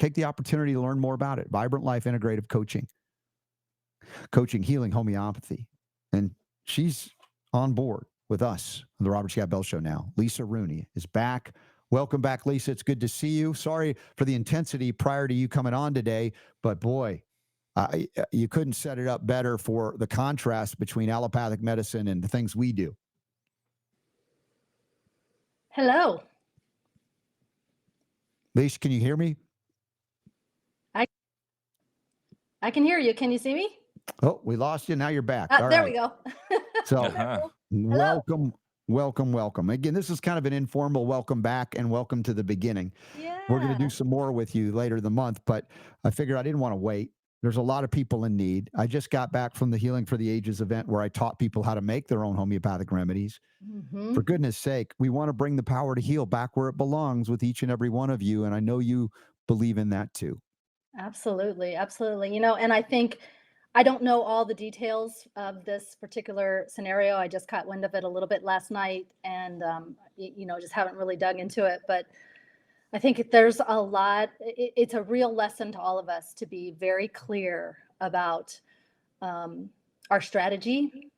take the opportunity to learn more about it. Vibrant Life Integrative Coaching, Healing, Homeopathy. And she's on board with us on the Robert Scott Bell Show now. Lisa Rooney is back. Welcome back, Lisa. It's good to see you. Sorry for the intensity prior to you coming on today, but boy, you couldn't set it up better for the contrast between allopathic medicine and the things we do. Hello. Lisa, can you hear me? I can hear you. Can you see me? Oh, we lost you. Now you're back. There we go. So welcome. Again, this is kind of an informal welcome back and welcome to the beginning. Yeah. We're going to do some more with you later in the month, but I figured I didn't want to wait. There's a lot of people in need. I just got back from the Healing for the Ages event where I taught people how to make their own homeopathic remedies. Mm-hmm. For goodness sake, we want to bring the power to heal back where it belongs with each and every one of you. And I know you believe in that too. Absolutely. Absolutely. And I think I don't know all the details of this particular scenario. I just caught wind of it a little bit last night and, just haven't really dug into it. But I think there's a lot. It's a real lesson to all of us to be very clear about our strategy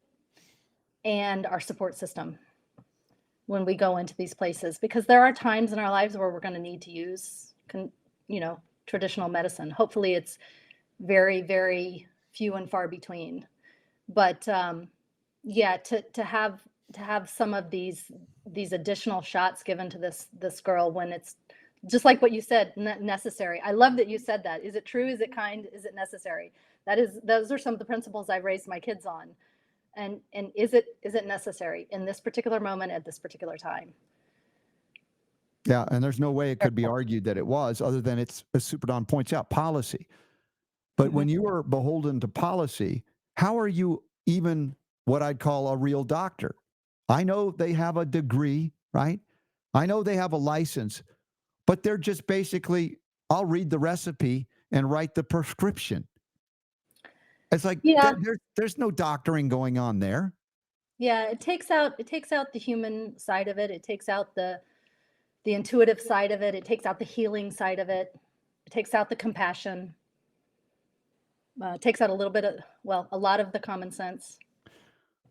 and our support system when we go into these places, because there are times in our lives where we're going to need to use, traditional medicine. Hopefully it's very, very few and far between. But to have some of these additional shots given to this girl when it's just like what you said, necessary. I love that you said that. Is it true? Is it kind? Is it necessary? Those are some of the principles I've raised my kids on. And is it necessary in this particular moment at this particular time? Yeah, and there's no way it could be argued that it was, other than it's, as Super Don points out, policy. But when you are beholden to policy, how are you even what I'd call a real doctor? I know they have a degree, right? I know they have a license, but they're just basically, I'll read the recipe and write the prescription. It's like, there's no doctoring going on there. Yeah, it takes out the human side of it. It takes out the intuitive side of it. It takes out the healing side of it. It takes out the compassion. Takes out a lot of the common sense.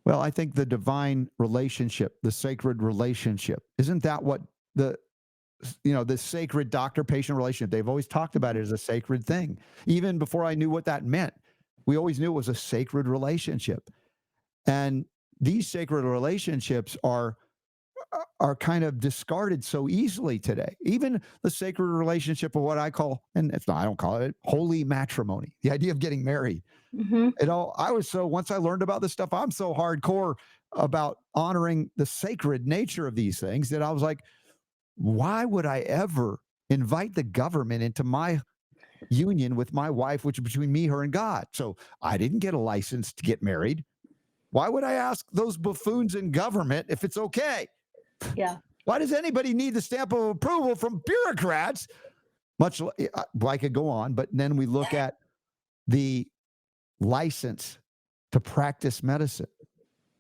Well, I think the divine relationship, the sacred relationship, isn't that what the sacred doctor-patient relationship, they've always talked about it as a sacred thing. Even before I knew what that meant, we always knew it was a sacred relationship. And these sacred relationships are kind of discarded so easily today. Even the sacred relationship of what I call, and I don't call it holy matrimony, the idea of getting married. Mm-hmm. Once I learned about this stuff, I'm so hardcore about honoring the sacred nature of these things that I was like, why would I ever invite the government into my union with my wife, which is between me, her, and God? So I didn't get a license to get married. Why would I ask those buffoons in government if it's okay? Yeah. Why does anybody need the stamp of approval from bureaucrats? I could go on, but then we look at the license to practice medicine,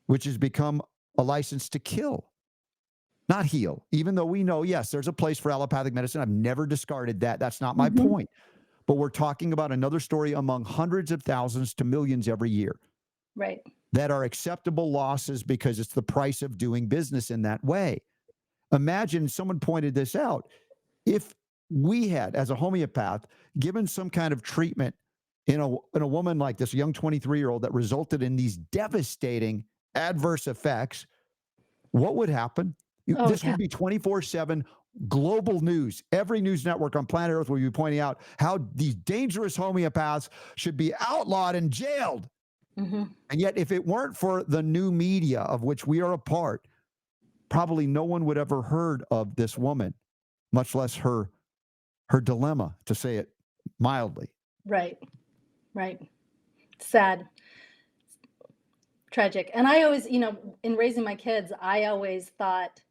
which has become a license to kill, not heal. Even though we know, yes, there's a place for allopathic medicine. I've never discarded that. That's not my point. But we're talking about another story among hundreds of thousands to millions every year. Right. That are acceptable losses because it's the price of doing business in that way. Imagine, someone pointed this out, if we had, as a homeopath, given some kind of treatment in a woman like this, a young 23-year-old, that resulted in these devastating adverse effects, what would happen? This would be 24/7 global news. Every news network on planet Earth will be pointing out how these dangerous homeopaths should be outlawed and jailed. Mm-hmm. And yet, if it weren't for the new media of which we are a part, probably no one would ever heard of this woman, much less her dilemma, to say it mildly. Right. Sad. Tragic. And I always, in raising my kids, I always thought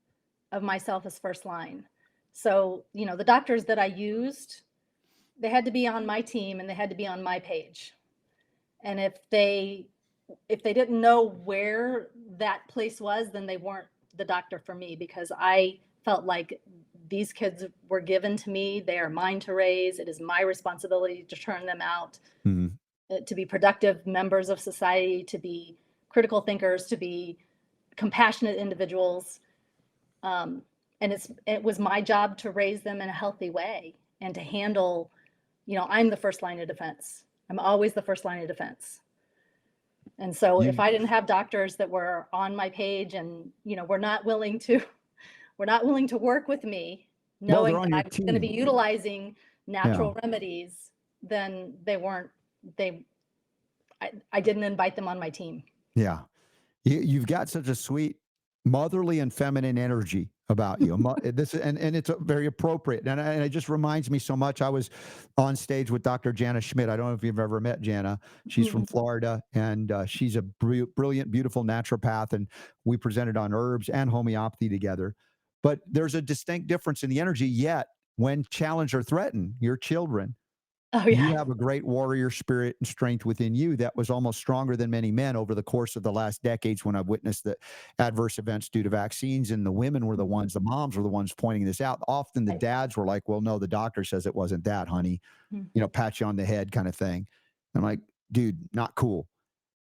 of myself as first line. So, the doctors that I used, they had to be on my team and they had to be on my page. And if they didn't know where that place was, then they weren't the doctor for me, because I felt like these kids were given to me. They are mine to raise. It is my responsibility to turn them out, Mhm. to be productive members of society, to be critical thinkers, to be compassionate individuals. Um, and it was my job to raise them in a healthy way and to handle, I'm the first line of defense. I'm always the first line of defense. And so if You I didn't have doctors that were on my page and, were not willing to were not willing to work with me, well, knowing they're that on I your was going to be team. utilizing Yeah. natural remedies, then they I didn't invite them on my team. Yeah. You've got such a sweet motherly and feminine energy about you. This and it's very appropriate. And it just reminds me so much. I was on stage with Dr. Jana Schmidt. I don't know if you've ever met Jana. She's from Mhm. Florida, and she's a brilliant, beautiful naturopath. And we presented on herbs and homeopathy together. But there's a distinct difference in the energy. Yet, when challenged or threatened, your children, Oh you yeah. have a great warrior spirit and strength within you that was almost stronger than many men over the course of the last decades when I've witnessed the adverse events due to vaccines. And the women were the Mhm. ones, the moms were the ones pointing this out. Often the Right. dads were like, well, no, the doctor says it wasn't that, honey, Mhm. pat you on the head kind of thing. I'm like, dude, not cool.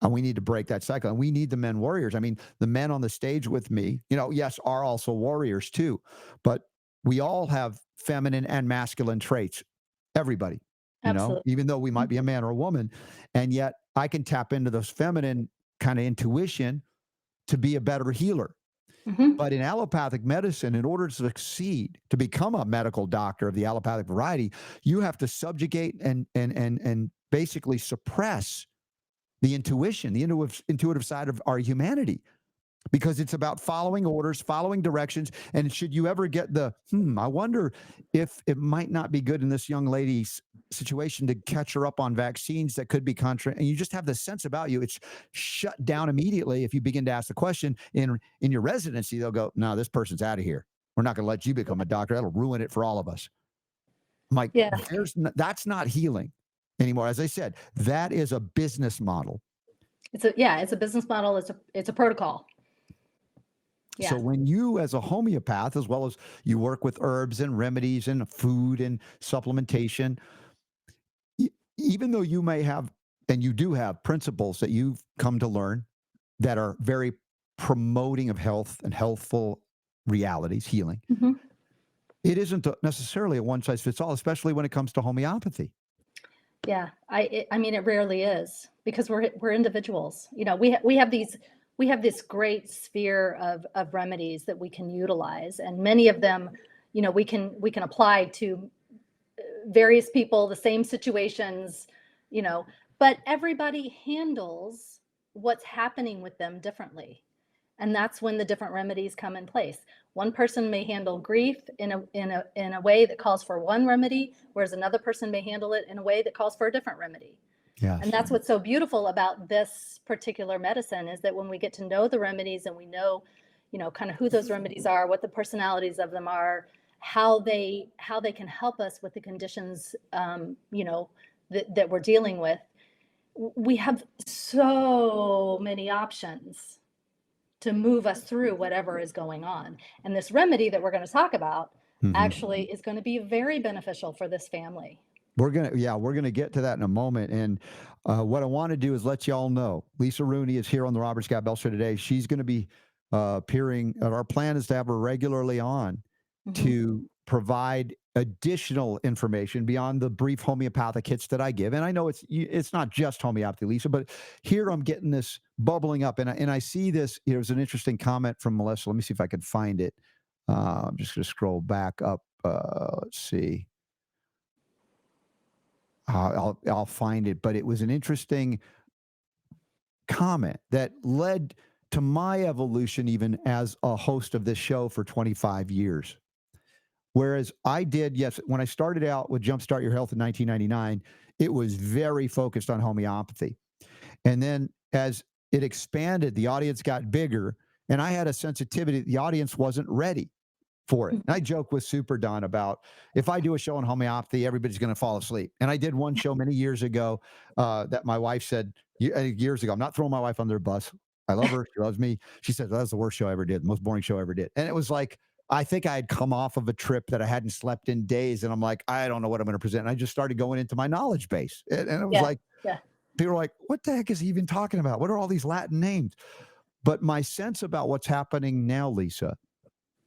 And we need to break that cycle. And we need the men warriors. I mean, the men on the stage with me, yes, are also warriors too, but we all have feminine and masculine traits. Everybody, Absolutely. even though we might be a man or a woman. And yet I can tap into those feminine kind of intuition to be a better healer. Mhm. But in allopathic medicine, in order to succeed, to become a medical doctor of the allopathic variety, you have to subjugate and basically suppress the intuition, the intuitive side of our humanity, because it's about following orders, following directions. And should you ever get I wonder if it might not be good in this young lady's situation to catch her up on vaccines that could be contra, and you just have the sense about you, it's shut down immediately. If you begin to ask the question in your residency, they'll go, no, this person's out of here. We're not going to let you become a doctor. That'll ruin it for all of us. I'm like, Yeah. that's not healing anymore. As I said, that is a business model. It's a business model. It's a protocol. So Yeah. when you, as a homeopath, as well as you work with herbs and remedies and food and supplementation, e- even though you may have, and you do have principles that you've come to learn that are very promoting of health and healthful realities, healing, Mhm. it isn't necessarily a one size fits all, especially when it comes to homeopathy. Yeah, I mean, it rarely is because we're individuals. We have this great sphere of remedies that we can utilize, and many of them, we can apply to various people, the same situations, you know, but everybody handles what's happening with them differently. And that's when the different remedies come in place. One person may handle grief in a way that calls for one remedy, whereas another person may handle it in a way that calls for a different remedy. And Yes. that's what's so beautiful about this particular medicine is that when we get to know the remedies and we know, kind of who those remedies are, what the personalities of them are, how they can help us with the conditions, that we're dealing with, we have so many options to move us through whatever is going on. And this remedy that we're going to talk about Mhm. actually is going to be very beneficial for this family. We're gonna get to that in a moment. And what I want to do is let y'all know Lisa Rooney is here on the Robert Scott Bell Show today. She's going to be appearing. Our plan is to have her regularly on Mhm. to provide additional information beyond the brief homeopathic hits that I give. And I know it's not just homeopathy, Lisa, but here I'm getting this bubbling up, and I see this. There's an interesting comment from Melissa. Let me see if I can find it. I'm just going to scroll back up. Let's see. I'll find it, but it was an interesting comment that led to my evolution even as a host of this show for 25 years. Whereas I did, yes, when I started out with Jumpstart Your Health in 1999, it was very focused on homeopathy. And then as it expanded, the audience got bigger, and I had a sensitivity. The audience wasn't ready for it. And I Mhm. joke with Super Don about if I do a show on homeopathy, everybody's going to fall asleep. And I did one show many years ago that my wife said years ago. I'm not throwing my wife under the bus. I love her. She loves me. She said that's the worst show I ever did, the most boring show I ever did. And it was like I think I had come off of a trip that I hadn't slept in days, and I'm like, I don't know what I'm going to present. And I just started going into my knowledge base, and it was Yeah. like, Yeah. people were like, "What the heck is he even talking about? What are all these Latin names?" But my sense about what's happening now, Lisa,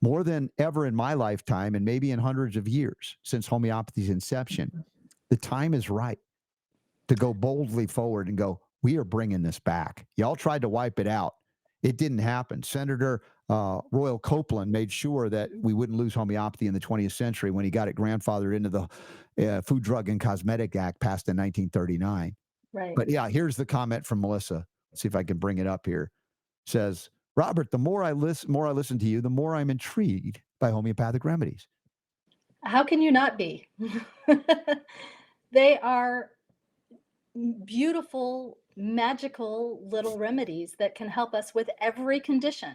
more than ever in my lifetime, and maybe in hundreds of years since homeopathy's inception, the time is right to go boldly forward and go, we are bringing this back. Y'all tried to wipe it out. It didn't happen. Senator Royal Copeland made sure that we wouldn't lose homeopathy in the 20th century when he got it grandfathered into the Food, Drug, and Cosmetic Act passed in 1939. Right. But yeah, here's the comment from Melissa. Let's see if I can bring it up here. Says, Robert, the more I listen to you, the more I'm intrigued by homeopathic remedies. How can you not be? They are beautiful, magical little remedies that can help us with every condition.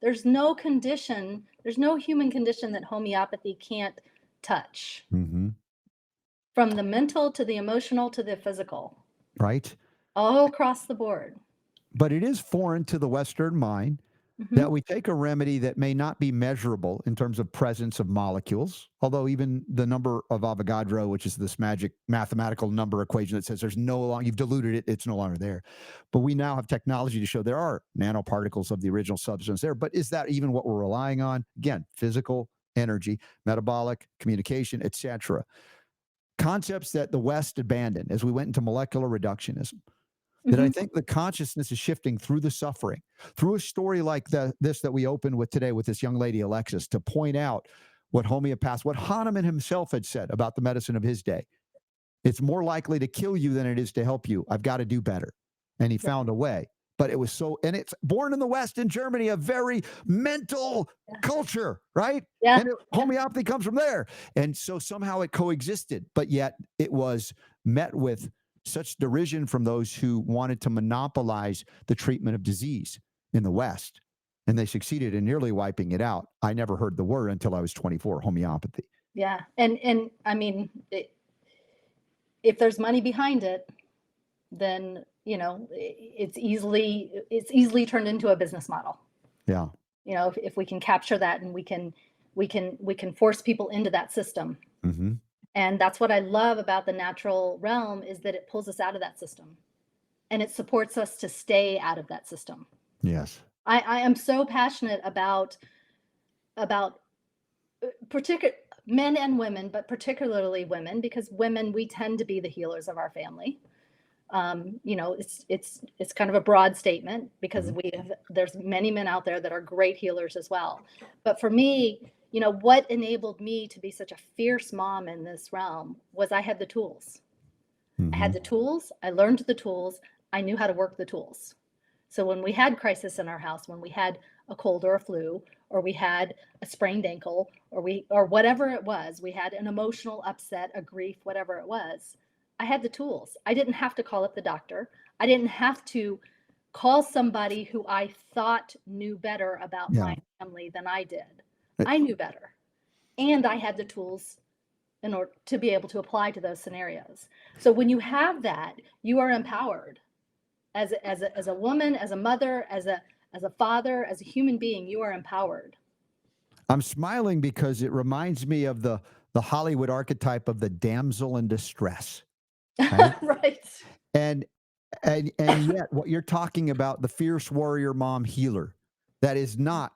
There's no condition, there's no human condition that homeopathy can't touch, Mm-hmm. from the mental to the emotional to the physical, Right? all across the board. But it is foreign to the Western mind that Mhm. we take a remedy that may not be measurable in terms of presence of molecules, although even the number of Avogadro, which is this magic mathematical number equation that says there's no longer, you've diluted it, it's no longer there. But we now have technology to show there are nanoparticles of the original substance there. But is that even what we're relying on? Again, physical, energy, metabolic, communication, etc. Concepts that the West abandoned as we went into molecular reductionism, that I Mhm. think the consciousness is shifting through the suffering, through a story like this that we opened with today with this young lady, Alexis, to point out what homeopaths, what Hahnemann himself had said about the medicine of his day. It's more likely to kill you than it is to help you. I've got to do better. And he Yeah. found a way. But it was so, and it's born in the West, in Germany, a very mental Yeah. culture, right? Yeah. And Yeah. homeopathy comes from there. And so somehow it coexisted, but yet it was met with such derision from those who wanted to monopolize the treatment of disease in the West. And they succeeded in nearly wiping it out. I never heard the word until I was 24, homeopathy. Yeah. And I mean, if there's money behind it, then it's easily turned into a business model. Yeah. If we can capture that, and we can force people into that system. Mm-hmm. And that's what I love about the natural realm, is that it pulls us out of that system, and it supports us to stay out of that system. Yes. I am so passionate about particular men and women, but particularly women, because women, we tend to be the healers of our family. It's kind of a broad statement, because Mhm. there's many men out there that are great healers as well. But for me, what enabled me to be such a fierce mom in this realm was I had the tools. I had Mhm. the tools, I learned the tools, I knew how to work the tools. So when we had crisis in our house, when we had a cold or a flu, or we had a sprained ankle, or whatever it was, we had an emotional upset, a grief, whatever it was, I had the tools. I didn't have to call up the doctor. I didn't have to call somebody who I thought knew better about Yeah. my family than I did. Uh, I knew better. And I had the tools in order to be able to apply to those scenarios. So when you have that, you are empowered as a woman, as a mother, as a father, as a human being. You are empowered. I'm smiling because it reminds me of the Hollywood archetype of the damsel in distress, right? Right. And and yet what you're talking about, the fierce warrior mom healer, that is not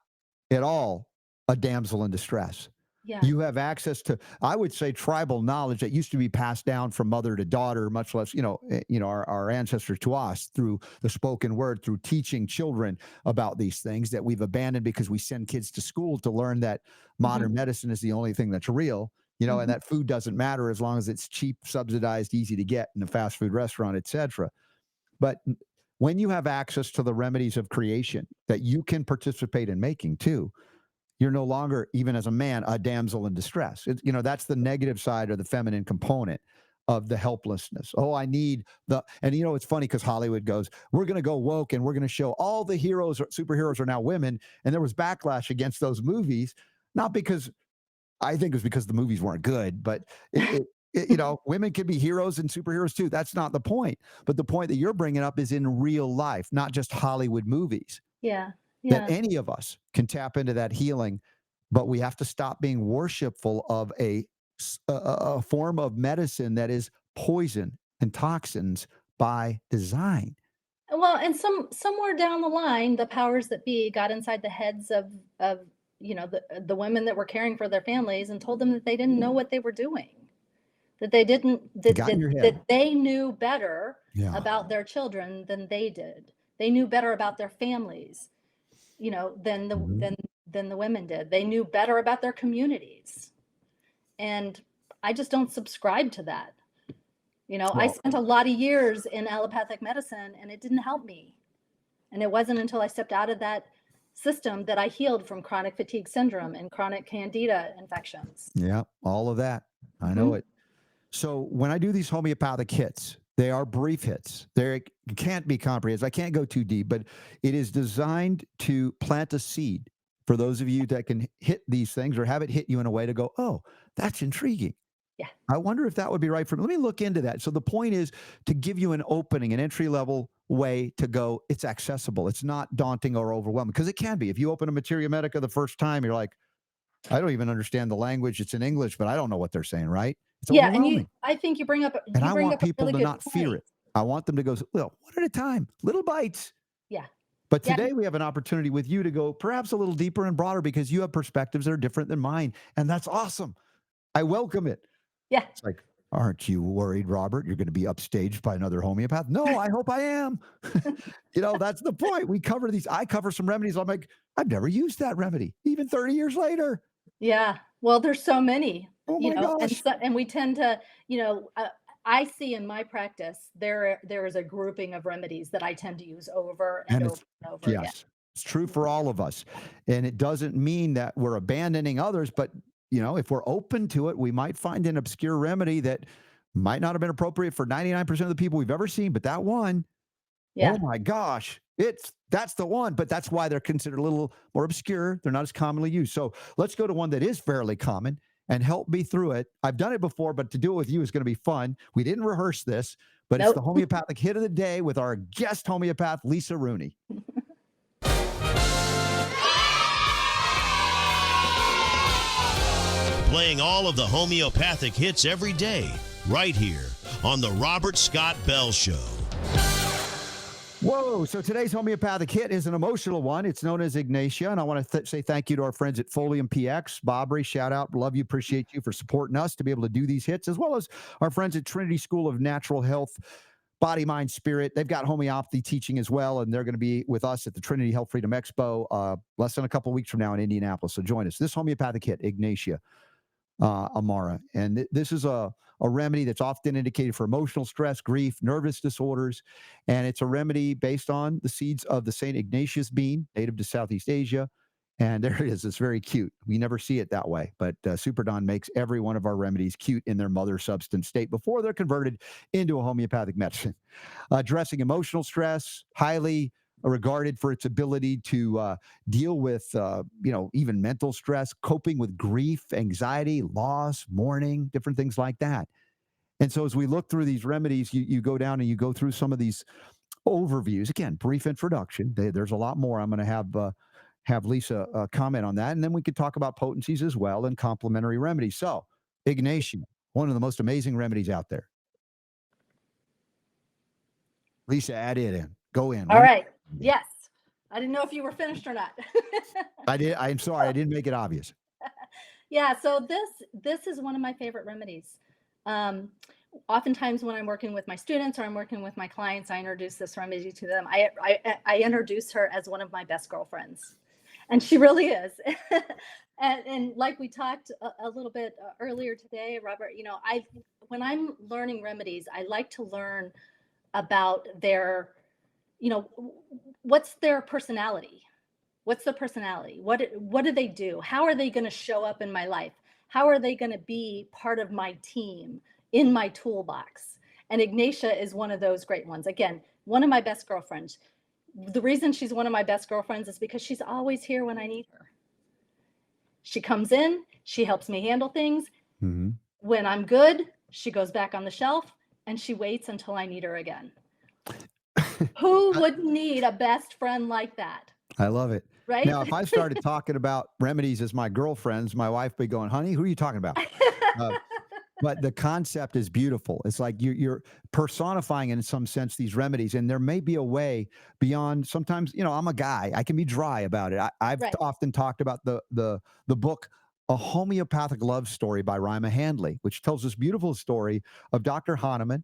at all a damsel in distress. Yeah. You have access to, I would say, tribal knowledge that used to be passed down from mother to daughter, much less, our ancestors to us through the spoken word, through teaching children about these things that we've abandoned because we send kids to school to learn that Hmm. modern medicine is the only thing that's real, and Hmm. that food doesn't matter as long as it's cheap, subsidized, easy to get in a fast food restaurant, etc. But when you have access to the remedies of creation that you can participate in making too, you're no longer, even as a man, a damsel in distress. That's the negative side of the feminine component of the helplessness. Oh, I need and it's funny because Hollywood goes, we're going to go woke and we're going to show all the heroes, or superheroes are now women. And there was backlash against those movies, not because I think it was because the movies weren't good, but women can be heroes and superheroes too. That's not the point. But the point that you're bringing up is in real life, not just Hollywood movies, Yeah. that Yeah. any of us can tap into that healing but we have to stop being worshipful of a form of medicine that is poison and toxins by design. Well, and somewhere down the line, the powers that be got inside the heads of the women that were caring for their families and told them that they didn't know what they were doing, that they didn't that Got in that, your head. that they knew better Yeah. about their children than they did. They knew better about their families, than the Mhm. than the women did. They knew better about their communities. And I just don't subscribe to that. I Well, spent a lot of years in allopathic medicine and it didn't help me. And it wasn't until I stepped out of that system that I healed from chronic fatigue syndrome and chronic candida infections. yeah, all of that. I know Mhm. it. So when I do these homeopathic hits, they are brief hits. They can't be comprehensive. I can't go too deep, but it is designed to plant a seed for those of you that can hit these things or have it hit you in a way to go, oh, that's intriguing. Yeah. I wonder if that would be right for me. Let me look into that. So the point is to give you an opening, an entry level way to go. It's accessible. It's not daunting or overwhelming because it can be. If you open a Materia Medica the first time, you're like, I don't even understand the language. It's in English, but I don't know what they're saying, right? It's Yeah, and overwhelming. I think you bring up And I want a people really to good not fear point. it. I want them to go, well, one at a time, little bites. Yeah. But Yeah. today we have an opportunity with you to go perhaps a little deeper and broader because you have perspectives that are different than mine. And that's awesome. I welcome it. Yeah. It's like, aren't you worried, Robert? You're going to be upstaged by another homeopath? No, I hope I am. That's the point. We cover these. I cover some remedies. I'm like, I've never used that remedy, even 30 years later. Yeah. Well, there's so many, Oh my gosh. and we tend to, I see in my practice there is a grouping of remedies that I tend to use over and And over it's, and over again. yes, it's true for all of us. And it doesn't mean that we're abandoning others, but, if we're open to it, we might find an obscure remedy that might not have been appropriate for 99% of the people we've ever seen, but that one, oh Yeah. my gosh, that's the one. But that's why they're considered a little more obscure. They're not as commonly used. So let's go to one that is fairly common and help me through it. I've done it before, but to do it with you is going to be fun. We didn't rehearse this, but it's the Nope. homeopathic hit of the day with our guest homeopath, Lisa Rooney. Playing all of the homeopathic hits every day, right here on The Robert Scott Bell Show. Whoa. So today's homeopathic hit is an emotional one. It's known as Ignatia. And I want to say thank you to our friends at Folium PX. Bobry, shout out. Love you. Appreciate you for supporting us to be able to do these hits, as well as our friends at Trinity School of Natural Health, Body, Mind, Spirit. They've got homeopathy teaching as well. And they're going to be with us at the Trinity Health Freedom Expo less than a couple of weeks from now in Indianapolis. So join us. This homeopathic hit, Ignatia Amara. And this is a remedy that's often indicated for emotional stress, grief, nervous disorders. And it's a remedy based on the seeds of the St. Ignatius bean, native to Southeast Asia. And there it is. It's very cute. We never see it that way. But Super Don makes every one of our remedies cute in their mother substance state before they're converted into a homeopathic medicine. Addressing emotional stress, highly regarded for its ability to deal with, even mental stress, coping with grief, anxiety, loss, mourning, different things like that. And so as we look through these remedies, you go down and you go through some of these overviews. Again, brief introduction. There's a lot more. I'm going to have Lisa comment on that. And then we could talk about potencies as well and complementary remedies. So Ignatia, one of the most amazing remedies out there. Lisa, add it in. Go in. All right. Yes. I didn't know if you were finished or not. I did. I'm sorry. I didn't make it obvious. Yeah, so this is one of my favorite remedies. Oftentimes when I'm working with my students or I'm working with my clients, I introduce this remedy to them. I introduce her as one of my best girlfriends, and she really is. And like we talked a little bit earlier today, Robert, when I'm learning remedies, I like to learn about their, what's their personality. What's the personality? What do they do? How are they going to show up in my life? How are they going to be part of my team in my toolbox? And Ignatia is one of those great ones. Again, one of my best girlfriends. The reason she's one of my best girlfriends is because she's always here when I need her. She comes in, she helps me handle things. Mm-hmm. When I'm good, she goes back on the shelf and she waits until I need her again. Who would need a best friend like that? I love it. right? Now, if I started talking about remedies as my girlfriends, my wife would be going, "Honey, who are you talking about?" Uh, but the concept is beautiful. It's like you're personifying in some sense these remedies, and there may be a way beyond. Sometimes, I'm a guy; I can be dry about it. I've Right. often talked about the book. A Homeopathic Love Story by Rima Handley, which tells this beautiful story of Dr. Hahnemann,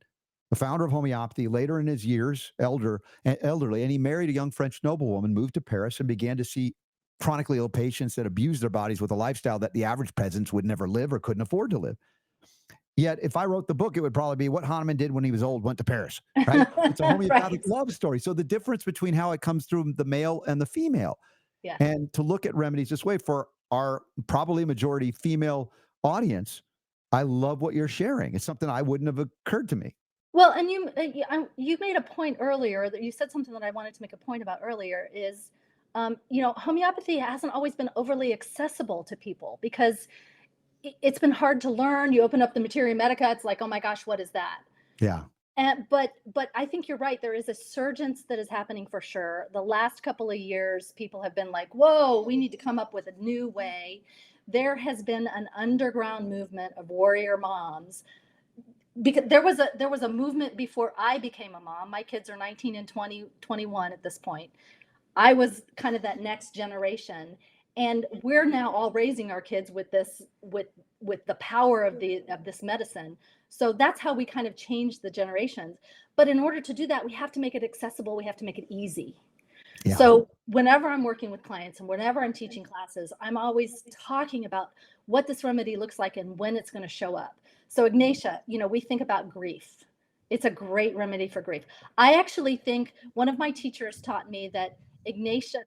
the founder of homeopathy, later in his years, elderly, and he married a young French noblewoman, moved to Paris, and began to see chronically ill patients that abused their bodies with a lifestyle that the average peasants would never live or couldn't afford to live. Yet, if I wrote the book, it would probably be what Hahnemann did when he was old, went to Paris, right? It's a homeopathic Right. love story. So the difference between how it comes through the male and the female, Yeah. and to look at remedies this way for our probably majority female audience, I love what you're sharing. It's something I wouldn't have occurred to me. Well, and you made a point earlier that you said something that I wanted to make a point about earlier is, homeopathy hasn't always been overly accessible to people because it's been hard to learn. You open up the Materia Medica, it's like, oh my gosh, what is that? Yeah. And but I think you're right. There is a surgence that is happening for sure. The last couple of years, people have been like, whoa, we need to come up with a new way. There has been an underground movement of warrior moms because there was a movement before I became a mom. My kids are 19 and 21 at this point. I was kind of that next generation, and we're now all raising our kids with this with the power of this medicine. So that's how we kind of change the generations. But in order to do that, we have to make it accessible, we have to make it easy. Yeah. So whenever I'm working with clients and whenever I'm teaching classes, I'm always talking about what this remedy looks like and when it's going to show up. So Ignatia, we think about grief. It's a great remedy for grief. I actually think one of my teachers taught me that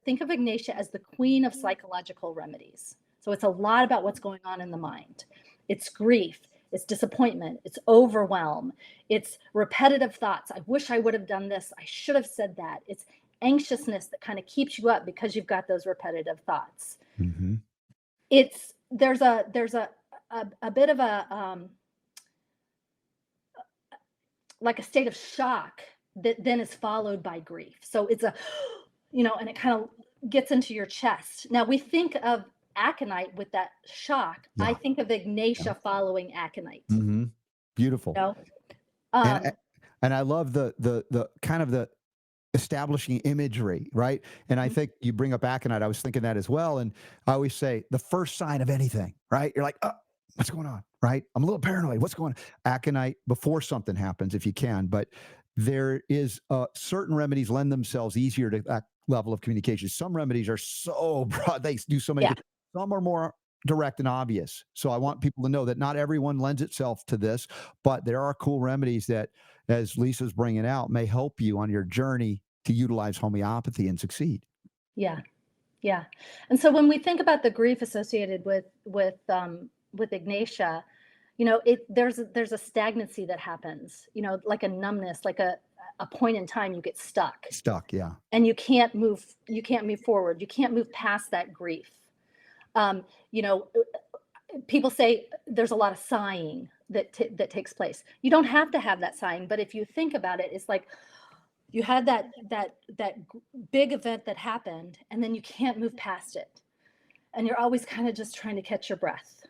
think of Ignatia as the queen of psychological remedies. So it's a lot about what's going on in the mind. It's grief, it's disappointment, it's overwhelm, it's repetitive thoughts. I wish I would have done this. I should have said that. It's anxiousness that kind of keeps you up because you've got those repetitive thoughts. Mm-hmm. There's a bit of a like a state of shock that then is followed by grief. So it's and it kind of gets into your chest. Now we think of aconite with that shock. Yeah. I think of Ignatia following aconite. Mm-hmm. Beautiful. Um, And I love the kind of the establishing imagery, right? And I think you bring up aconite. I was thinking that as well. And I always say the first sign of anything, right? You're like, what's going on, right? I'm a little paranoid. What's going on? Aconite before something happens, if you can. But there is certain remedies lend themselves easier to that level of communication. Some remedies are so broad; they do so many. Yeah. Some are more direct and obvious. So I want people to know that not everyone lends itself to this, but there are cool remedies that, as Lisa's bringing out, may help you on your journey to utilize homeopathy and succeed. Yeah. Yeah. And so when we think about the grief associated with Ignatia, there's a stagnancy that happens, like a numbness, like a point in time you get stuck. Yeah. And you can't move forward. You can't move past that grief. People say there's a lot of sighing that takes place. You don't have to have that sighing, but if you think about it, it's like you had that big event that happened, and then you can't move past it, and you're always kind of just trying to catch your breath,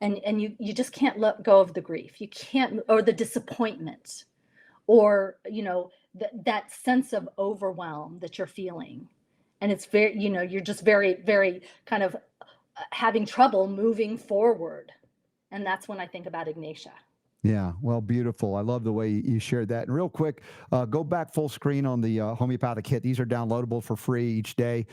and you just can't let go of the grief. You can't, or the disappointment, or that sense of overwhelm that you're feeling, and it's very, you're just very, very kind of having trouble moving forward. And that's when I think about Ignatia. Yeah, well, beautiful. I love the way you shared that. And real quick, go back full screen on the homeopathic hit. These are downloadable for free each day.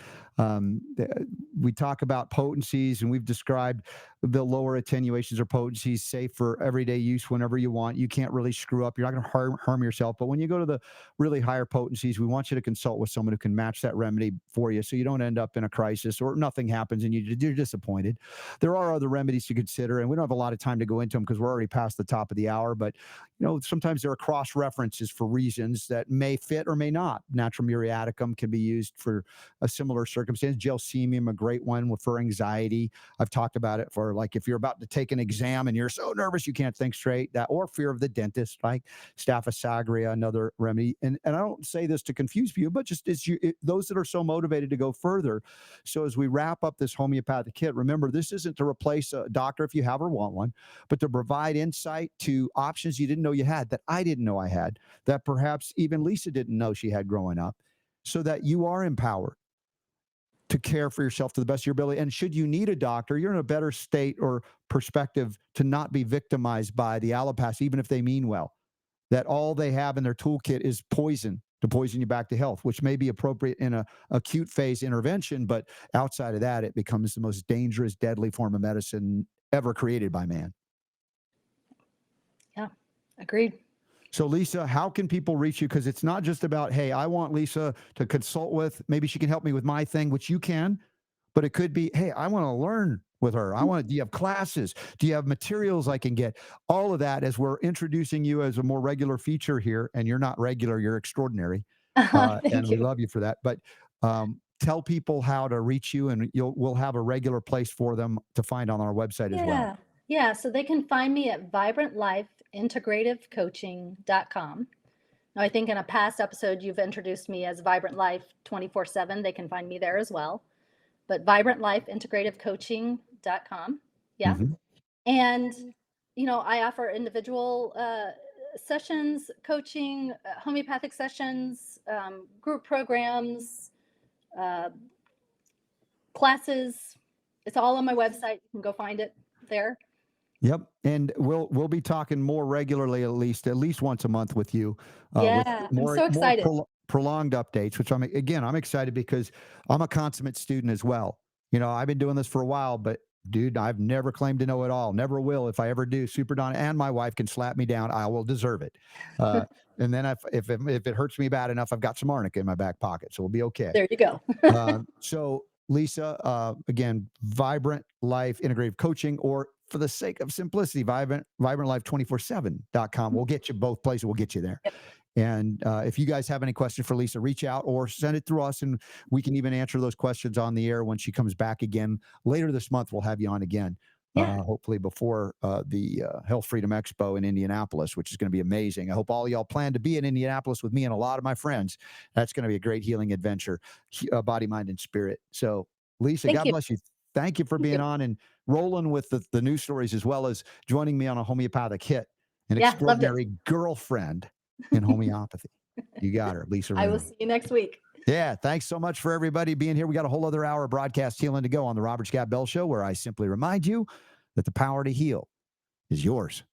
We talk about potencies, and we've described the lower attenuations or potencies safe for everyday use whenever you want. You can't really screw up. You're not going to harm yourself. But when you go to the really higher potencies, we want you to consult with someone who can match that remedy for you so you don't end up in a crisis or nothing happens and you're disappointed. There are other remedies to consider, and we don't have a lot of time to go into them because we're already past the top of the hour. But sometimes there are cross references for reasons that may fit or may not. Natural muriaticum can be used for a similar circumstance. circumstance. Gelsemium, a great one for anxiety. I've talked about it for like if you're about to take an exam and you're so nervous you can't think straight, that or fear of the dentist, like Staphysagria, another remedy. And I don't say this to confuse you, but just as those that are so motivated to go further. So as we wrap up this homeopathic kit, remember this isn't to replace a doctor if you have or want one, but to provide insight to options you didn't know you had, that I didn't know I had, that perhaps even Lisa didn't know she had growing up, so that you are empowered to care for yourself to the best of your ability. And should you need a doctor, you're in a better state or perspective to not be victimized by the allopaths, even if they mean well, that all they have in their toolkit is poison to poison you back to health, which may be appropriate in a acute phase intervention. But outside of that, it becomes the most dangerous, deadly form of medicine ever created by man. Yeah, agreed. So, Lisa, how can people reach you? Because it's not just about, hey, I want Lisa to consult with. Maybe she can help me with my thing, which you can. But it could be, hey, I want to learn with her. Do you have classes? Do you have materials I can get? All of that as we're introducing you as a more regular feature here. And you're not regular, you're extraordinary. And Thank we you. love you for that. But tell people how to reach you, and we'll have a regular place for them to find on our website as well. Yeah. Yeah. So they can find me at vibrantlifeintegrativecoaching.com. Now, I think in a past episode, you've introduced me as Vibrant Life 24/7. They can find me there as well. But vibrantlifeintegrativecoaching.com. Yeah. Mhm. And, I offer individual sessions, coaching, homeopathic sessions, group programs, uh, classes. It's all on my website. You can go find it there. Yep, and we'll be talking more regularly, at least once a month with you, with Yeah, I'm so excited. prolonged updates. Which I'm excited because I'm a consummate student as well. I've been doing this for a while, but dude, I've never claimed to know it all. Never will. If I ever do, Super Donna and my wife can slap me down. I will deserve it. And then if it hurts me bad enough, I've got some arnica in my back pocket, so we'll be okay. There you go. So Lisa, again, Vibrant Life Integrative Coaching, or for the sake of simplicity, vibrantlife247.com. We'll get you both places. We'll get you there. Yep. And if you guys have any questions for Lisa, reach out or send it through us, and we can even answer those questions on the air when she comes back again. Later this month, we'll have you on again. Yeah. Hopefully before the Health Freedom Expo in Indianapolis, which is going to be amazing. I hope all of y'all plan to be in Indianapolis with me and a lot of my friends. That's going to be a great healing adventure, body, mind, and spirit. So, Lisa, Thank God you. bless you. Thank you for being on and rolling with the news stories, as well as joining me on a homeopathic hit, an Yeah, loved it. extraordinary girlfriend in homeopathy. You got her, Lisa I will Rooney. see you next week. Yeah, thanks so much for everybody being here. We got a whole other hour of broadcast healing to go on the Robert Scott Bell Show, where I simply remind you that the power to heal is yours.